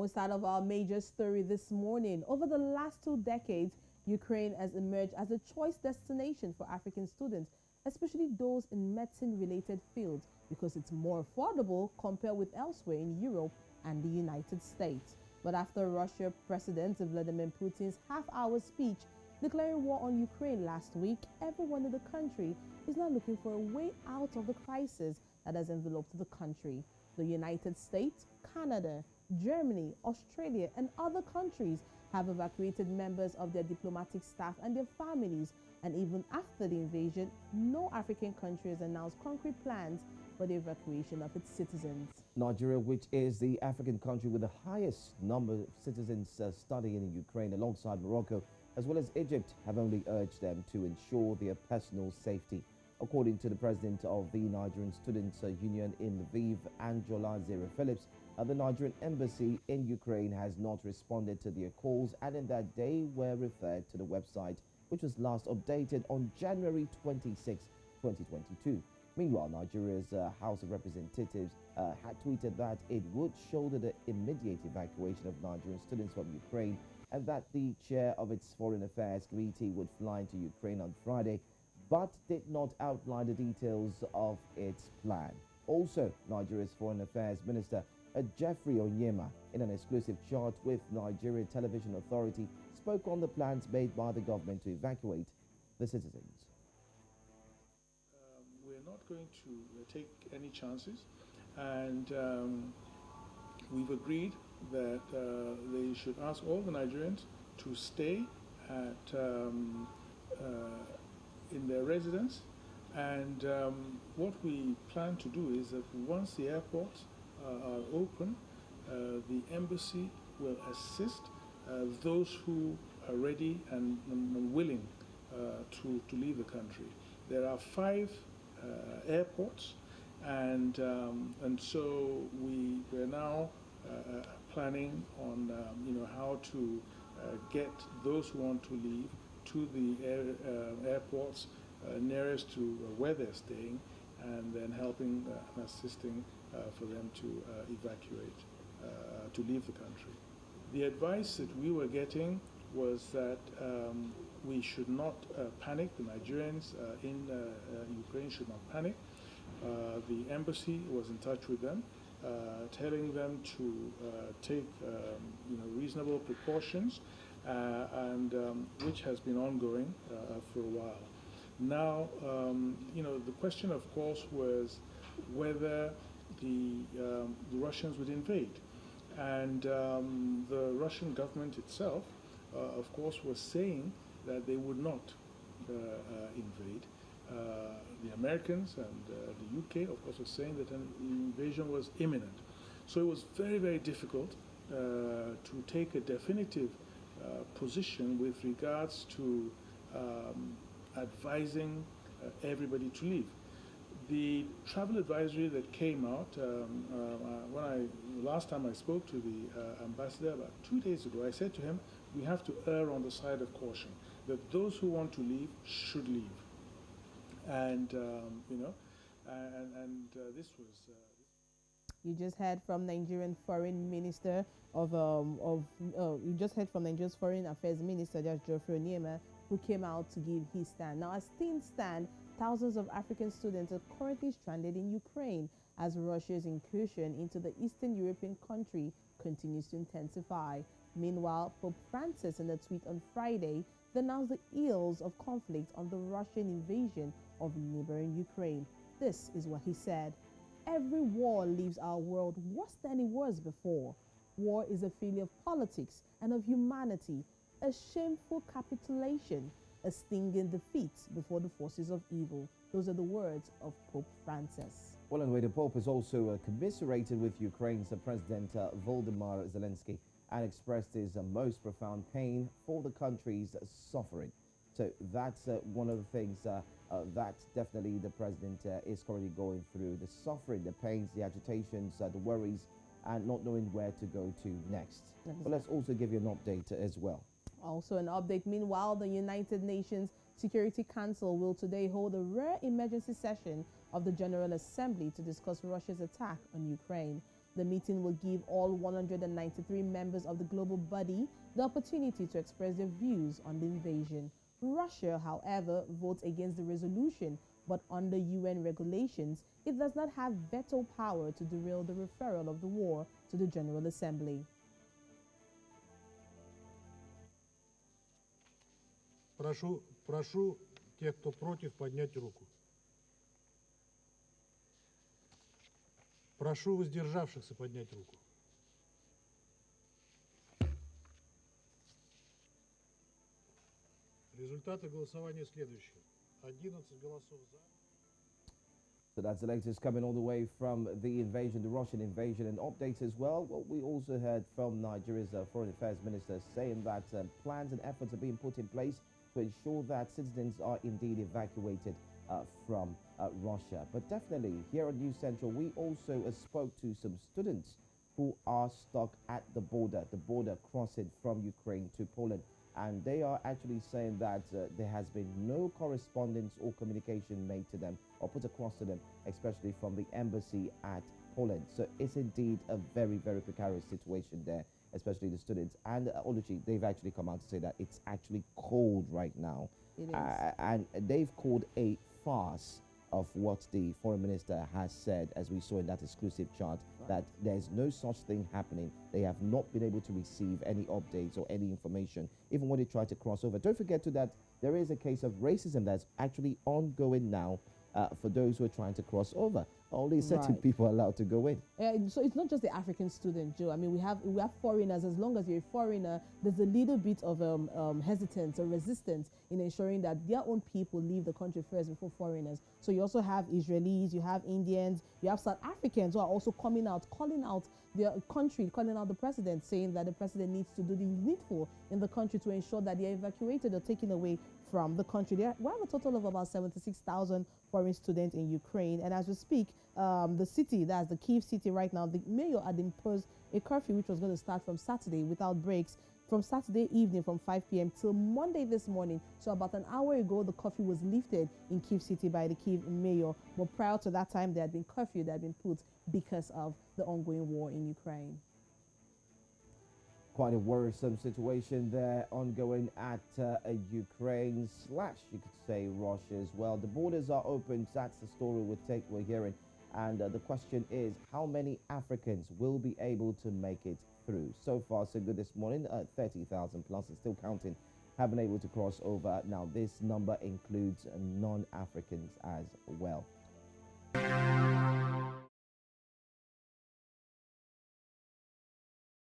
we start off our major story this morning. Over the last 2 decades, Ukraine has emerged as a choice destination for African students, especially those in medicine-related fields, because it's more affordable compared with elsewhere in Europe and the United States. But after Russian President Vladimir Putin's half-hour speech declaring war on Ukraine last week, everyone in the country is now looking for a way out of the crisis that has enveloped the country. The United States, Canada, Germany, Australia, and other countries have evacuated members of their diplomatic staff and their families. And even after the invasion, no African country has announced concrete plans for the evacuation of its citizens. Nigeria, which is the African country with the highest number of citizens studying in Ukraine, alongside Morocco, as well as Egypt, have only urged them to ensure their personal safety. According to the president of the Nigerian Students' Union in Lviv, Angela Zera Phillips, the Nigerian embassy in Ukraine has not responded to their calls, and in that they were referred to the website, which was last updated on January 26, 2022. Meanwhile, Nigeria's House of Representatives had tweeted that it would shoulder the immediate evacuation of Nigerian students from Ukraine, and that the chair of its Foreign Affairs Committee would fly into Ukraine on Friday, but did not outline the details of its plan. Also, Nigeria's Foreign Affairs Minister Geoffrey Onyeama, in an exclusive chat with Nigeria Television Authority, spoke on the plans made by the government to evacuate the citizens. We're not going to take any chances, and we've agreed that they should ask all the Nigerians to stay at in their residence, and what we plan to do is that once the airports are open, the embassy will assist those who are ready and willing to leave the country. There are 5 airports, and so we're now planning on how to get those who want to leave to the airports nearest to where they're staying, and then helping and assisting for them to evacuate, to leave the country. The advice that we were getting was that we should not panic. The Nigerians in Ukraine should not panic. The embassy was in touch with them, telling them to take reasonable precautions, and which has been ongoing for a while. Now, the question, of course, was whether the Russians would invade. And the Russian government itself, of course, was saying that they would not invade. The Americans and the UK, of course, were saying that an invasion was imminent. So it was very, very difficult to take a definitive position with regards to advising everybody to leave. The travel advisory that came out, last time I spoke to the ambassador about 2 days ago, I said to him, we have to err on the side of caution, that those who want to leave should leave. And, this was... You just heard from Nigerian Foreign Minister you just heard from Nigeria's Foreign Affairs Minister, Geoffrey Onyeama, who came out to give his stand. Now, as things stand, thousands of African students are currently stranded in Ukraine as Russia's incursion into the Eastern European country continues to intensify. Meanwhile, Pope Francis, in a tweet on Friday, denounced the ills of conflict on the Russian invasion of neighboring Ukraine. This is what he said: "Every war leaves our world worse than it was before. War is a failure of politics and of humanity, a shameful capitulation, a stinging defeat before the forces of evil." Those are the words of Pope Francis. Well, anyway, the Pope has also commiserated with Ukraine's President Volodymyr Zelensky and expressed his most profound pain for the country's suffering. So that's one of the things that definitely the president is currently going through: the suffering, the pains, the agitations, the worries, and not knowing where to go to next. But let's also give you an update as well. Also an update. Meanwhile, the United Nations Security Council will today hold a rare emergency session of the General Assembly to discuss Russia's attack on Ukraine. The meeting will give all 193 members of the global body the opportunity to express their views on the invasion. Russia, however, votes against the resolution, but under UN regulations, it does not have veto power to derail the referral of the war to the General Assembly. Прошу тех, кто против, поднять руку. Прошу воздержавшихся поднять руку. Результаты голосования следующие. 11 голосов за. So that's the latest coming all the way from the invasion, the Russian invasion, and updates as well. Well, we also heard from Nigeria's Foreign Affairs Minister saying that plans and efforts are being put in place to ensure that citizens are indeed evacuated from Russia. But definitely, here on News Central, we also spoke to some students who are stuck at the border crossing from Ukraine to Poland. And they are actually saying that there has been no correspondence or communication made to them or put across to them, especially from the embassy at Poland. So it's indeed a very, very precarious situation there, especially the students. And Oluchi, they've actually come out to say that it's actually cold right now. It is. And they've called a farce of what the foreign minister has said, as we saw in that exclusive chart, that there's no such thing happening. They have not been able to receive any updates or any information, even when they try to cross over. Don't forget too that there is a case of racism that's actually ongoing now for those who are trying to cross over. Only certain people are allowed to go in. So it's not just the African student, Joe. I mean, we have foreigners. As long as you're a foreigner, there's a little bit of hesitance or resistance in ensuring that their own people leave the country first before foreigners. So you also have Israelis, you have Indians, you have South Africans who are also coming out, calling out their country, calling out the president, saying that the president needs to do the needful in the country to ensure that they're evacuated or taken away from the country. We have a total of about 76,000 foreign students in Ukraine. And as we speak, the city, that's the Kyiv city right now, the mayor had imposed a curfew which was going to start from Saturday without breaks, from Saturday evening from 5 p.m. till Monday this morning. So about an hour ago, the curfew was lifted in Kyiv city by the Kyiv mayor. But prior to that time, there had been curfew that had been put because of the ongoing war in Ukraine. Quite a worrisome situation there ongoing at Ukraine / you could say Russia as well. The borders are open. That's the story we're hearing. And the question is, how many Africans will be able to make it through? So far, so good this morning. 30,000 plus and still counting have been able to cross over. Now, this number includes non-Africans as well.